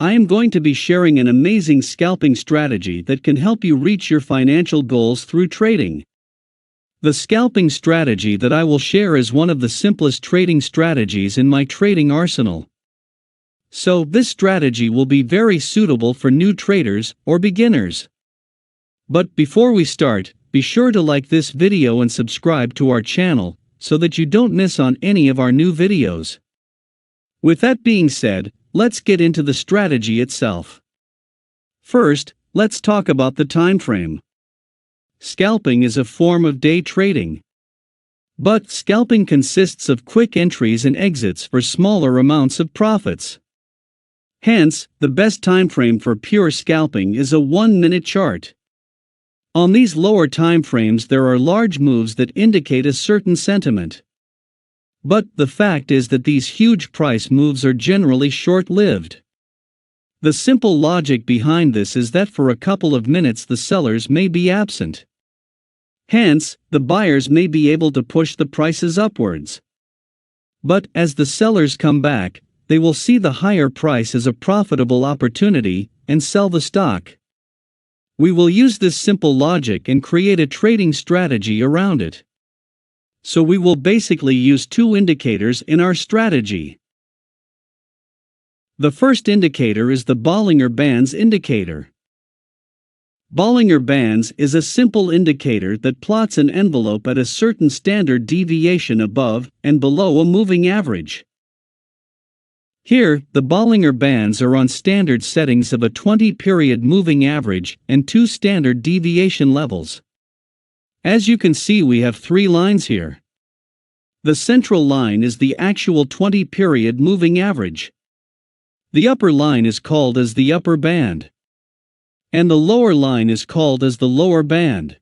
I am going to be sharing an amazing scalping strategy that can help you reach your financial goals through trading. The scalping strategy that I will share is one of the simplest trading strategies in my trading arsenal. So, this strategy will be very suitable for new traders or beginners. But before we start, be sure to like this video and subscribe to our channel so that you don't miss on any of our new videos. With that being said, let's get into the strategy itself. First, let's talk about the time frame. Scalping is a form of day trading. But scalping consists of quick entries and exits for smaller amounts of profits. Hence, the best time frame for pure scalping is a 1-minute chart. On these lower time frames there are large moves that indicate a certain sentiment. But the fact is that these huge price moves are generally short-lived. The simple logic behind this is that for a couple of minutes the sellers may be absent. Hence, the buyers may be able to push the prices upwards. But as the sellers come back, they will see the higher price as a profitable opportunity and sell the stock. We will use this simple logic and create a trading strategy around it. So we will basically use two indicators in our strategy. The first indicator is the Bollinger Bands indicator. Bollinger Bands is a simple indicator that plots an envelope at a certain standard deviation above and below a moving average. Here, the Bollinger Bands are on standard settings of a 20-period moving average and 2 standard deviation levels. As you can see, we have 3 lines here. The central line is the actual 20-period moving average. The upper line is called as the upper band. And the lower line is called as the lower band.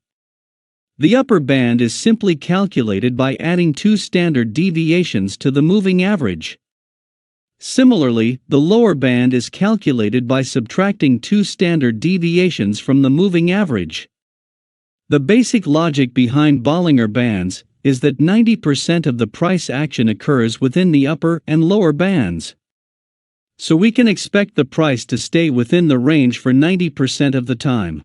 The upper band is simply calculated by adding 2 standard deviations to the moving average. Similarly, the lower band is calculated by subtracting 2 standard deviations from the moving average. The basic logic behind Bollinger Bands is that 90% of the price action occurs within the upper and lower bands. So we can expect the price to stay within the range for 90% of the time.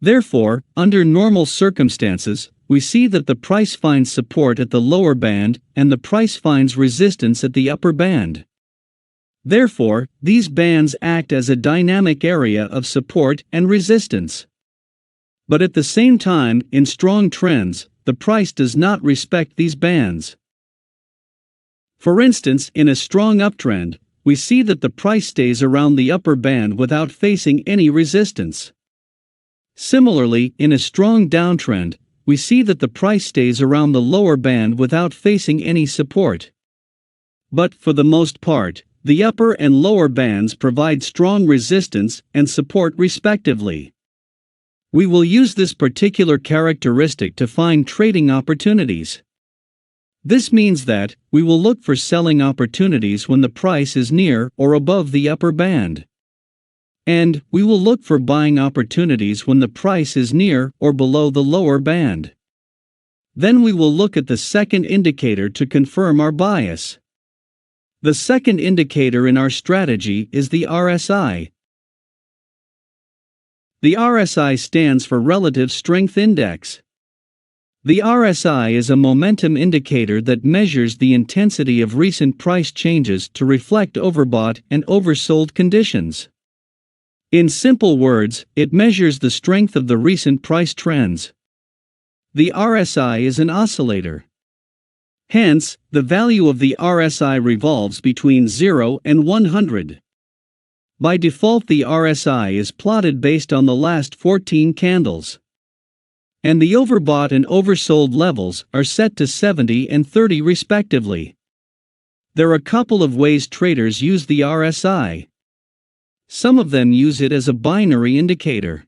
Therefore, under normal circumstances, we see that the price finds support at the lower band and the price finds resistance at the upper band. Therefore, these bands act as a dynamic area of support and resistance. But at the same time, in strong trends, the price does not respect these bands. For instance, in a strong uptrend, we see that the price stays around the upper band without facing any resistance. Similarly, in a strong downtrend, we see that the price stays around the lower band without facing any support. But for the most part, the upper and lower bands provide strong resistance and support respectively. We will use this particular characteristic to find trading opportunities. This means that we will look for selling opportunities when the price is near or above the upper band. And we will look for buying opportunities when the price is near or below the lower band. Then we will look at the second indicator to confirm our bias. The second indicator in our strategy is the RSI. The RSI stands for Relative Strength Index. The RSI is a momentum indicator that measures the intensity of recent price changes to reflect overbought and oversold conditions. In simple words, it measures the strength of the recent price trends. The RSI is an oscillator. Hence, the value of the RSI revolves between 0 and 100. By default, the RSI is plotted based on the last 14 candles. And the overbought and oversold levels are set to 70 and 30 respectively. There are a couple of ways traders use the RSI. Some of them use it as a binary indicator.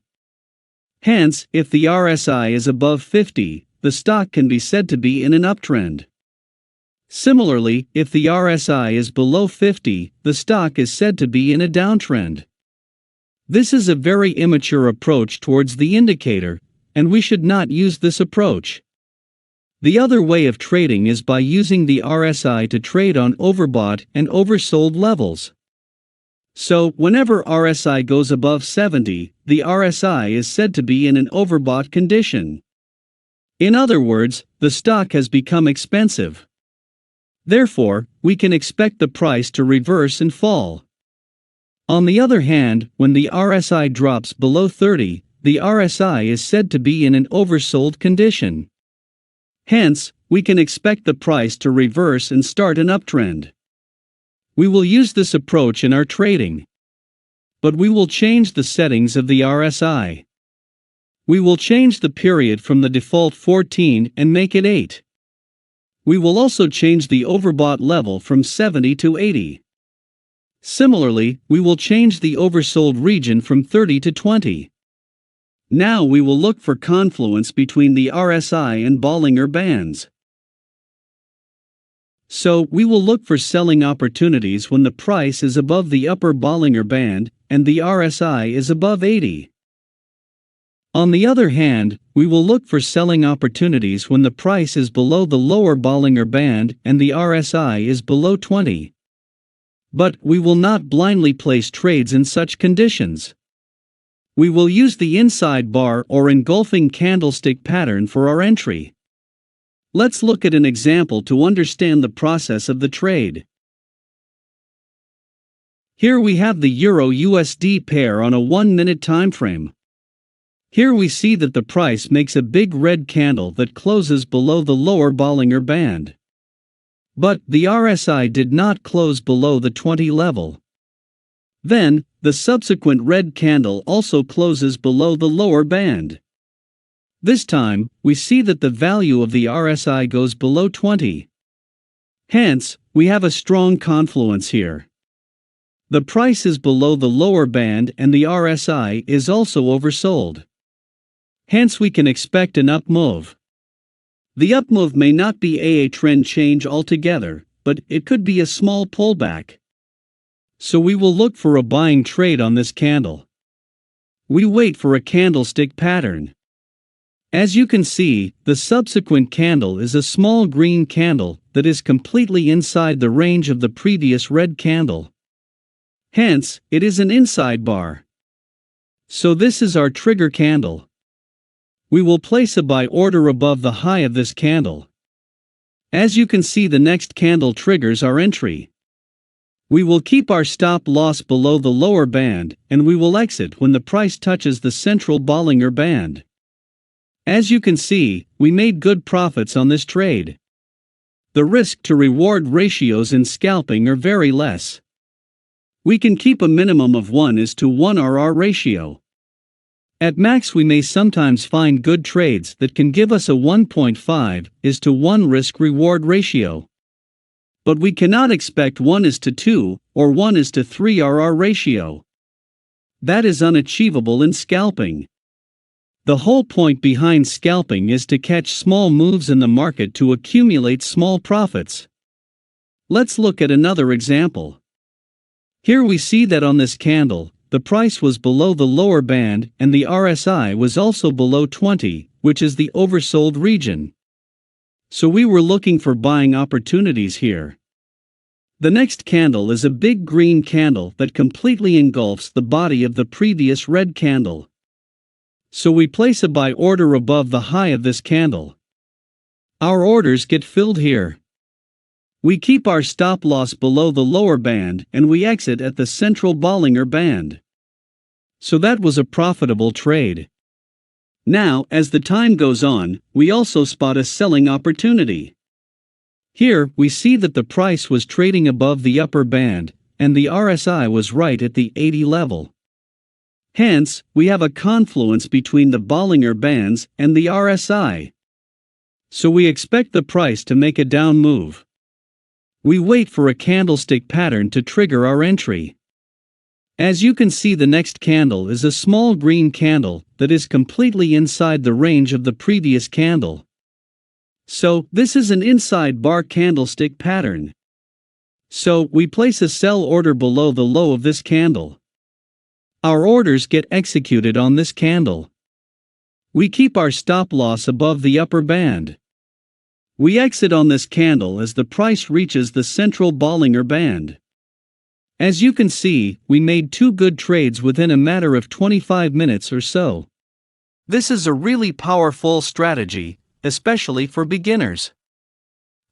Hence, if the RSI is above 50, the stock can be said to be in an uptrend. Similarly, if the RSI is below 50, the stock is said to be in a downtrend. This is a very immature approach towards the indicator, and we should not use this approach. The other way of trading is by using the RSI to trade on overbought and oversold levels. So, whenever RSI goes above 70, the RSI is said to be in an overbought condition. In other words, the stock has become expensive. Therefore, we can expect the price to reverse and fall. On the other hand, when the RSI drops below 30, the RSI is said to be in an oversold condition. Hence, we can expect the price to reverse and start an uptrend. We will use this approach in our trading. But we will change the settings of the RSI. We will change the period from the default 14 and make it 8. We will also change the overbought level from 70 to 80. Similarly, we will change the oversold region from 30 to 20. Now we will look for confluence between the RSI and Bollinger Bands. So, we will look for selling opportunities when the price is above the upper Bollinger Band and the RSI is above 80. On the other hand, we will look for selling opportunities when the price is below the lower Bollinger Band and the RSI is below 20. But we will not blindly place trades in such conditions. We will use the inside bar or engulfing candlestick pattern for our entry. Let's look at an example to understand the process of the trade. Here we have the Euro-USD pair on a 1-minute time frame. Here we see that the price makes a big red candle that closes below the lower Bollinger Band. But the RSI did not close below the 20 level. Then, the subsequent red candle also closes below the lower band. This time, we see that the value of the RSI goes below 20. Hence, we have a strong confluence here. The price is below the lower band and the RSI is also oversold. Hence we can expect an up move. The up move may not be a trend change altogether, but it could be a small pullback. So we will look for a buying trade on this candle. We wait for a candlestick pattern. As you can see, the subsequent candle is a small green candle that is completely inside the range of the previous red candle. Hence, it is an inside bar. So this is our trigger candle. We will place a buy order above the high of this candle. As you can see, the next candle triggers our entry. We will keep our stop loss below the lower band and we will exit when the price touches the central Bollinger Band. As you can see, we made good profits on this trade. The risk to reward ratios in scalping are very less. We can keep a minimum of 1:1 RR ratio. At max we may sometimes find good trades that can give us a 1.5:1 risk-reward ratio. But we cannot expect 1:2 or 1:3 RR ratio. That is unachievable in scalping. The whole point behind scalping is to catch small moves in the market to accumulate small profits. Let's look at another example. Here we see that on this candle, the price was below the lower band and the RSI was also below 20, which is the oversold region. So we were looking for buying opportunities here. The next candle is a big green candle that completely engulfs the body of the previous red candle. So we place a buy order above the high of this candle. Our orders get filled here. We keep our stop loss below the lower band and we exit at the central Bollinger Band. So that was a profitable trade. Now, as the time goes on, we also spot a selling opportunity. Here, we see that the price was trading above the upper band, and the RSI was right at the 80 level. Hence, we have a confluence between the Bollinger Bands and the RSI. So we expect the price to make a down move. We wait for a candlestick pattern to trigger our entry. As you can see, the next candle is a small green candle that is completely inside the range of the previous candle. So, this is an inside bar candlestick pattern. So, we place a sell order below the low of this candle. Our orders get executed on this candle. We keep our stop loss above the upper band. We exit on this candle as the price reaches the central Bollinger Band. As you can see, we made 2 good trades within a matter of 25 minutes or so. This is a really powerful strategy, especially for beginners.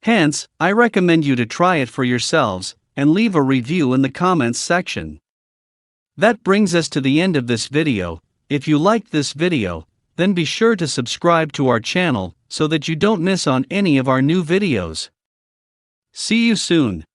Hence, I recommend you to try it for yourselves, and leave a review in the comments section. That brings us to the end of this video. If you liked this video, then be sure to subscribe to our channel so that you don't miss on any of our new videos. See you soon.